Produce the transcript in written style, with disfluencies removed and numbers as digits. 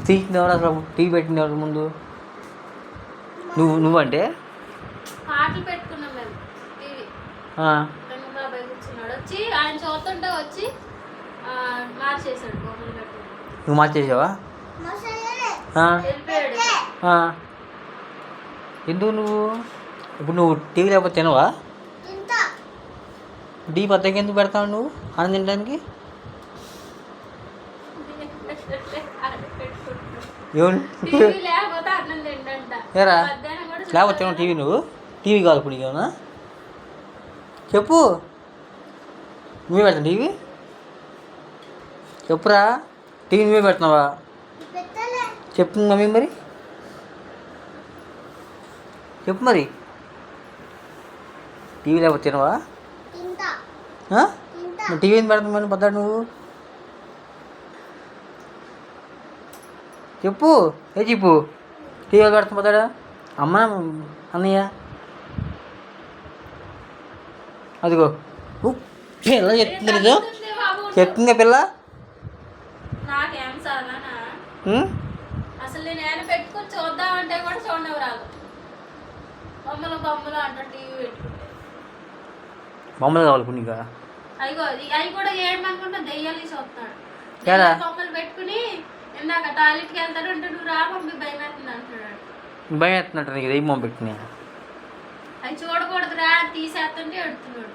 తీసింది ఎవరు అసలు? టీవీ పెట్టింది ఎవరు ముందు? నువ్వంటే పాటలు పెట్టుకున్నాం మేము. టీవీ బాబాయ్ కూర్చున్నాడు, వచ్చి ఆయన చూస్తుంటే వచ్చి మార్చేసాడు బొమ్మలు పెట్టి. నువ్వు మార్చేసావా? వెళ్ళిపోయాడు. ఎందుకు నువ్వు ఇప్పుడు నువ్వు టీవీ లేకపోతే తినవా? టీవీ పద్దకి ఎందుకు పెడతావు నువ్వు అన్నం తినడానికి? ఏరా లేకపోతే తినవు టీవీ? నువ్వు టీవీ కావాలి ఇప్పుడు నీకేమన్నా? చెప్పు, నువ్వే పెడతావు టీవీ? చెప్పురా, టీవీ నువ్వే పెడుతున్నావా? చెప్పు మమ్మీ, మరి చెప్పు మరి. టీవీ లేకపోతే తినవా? టీవీ ఏం పెడతావు మరి పొద్దుట నువ్వు? చెప్పు, చెప్పు. టీవీ పెడతాం పొద్దుట? అమ్మ అన్నయ్య అదిగో పిల్ల చెప్తుంది, నిజం చెప్తుందా పిల్ల? నాకేం చదవనా అసలు? నేను పెట్టుకుని చూద్దామంటే కూడా చూడవు రాదు. బొమ్మలు బొమ్మలు అంట టీవీ పెట్టుకుంటే. బొమ్మలు కావాలి ఇప్పుడు నీకు? అవి కూడా ఏమనుకుంటా దెయ్యాలు చూస్తాడు. బొమ్మలు పెట్టుకుని ఇందాక టాయిలెట్కి వెళ్తాడు అంటే నువ్వు రా మమ్మీ భయం వేస్తుంది అంటున్నాడు. భయం వేస్తున్నట్టు నీకు దెయ్యం బొమ్మ పెట్టుకుని? అవి చూడకూడదు రా తీసేస్తుంటే ఎడుతున్నాడు.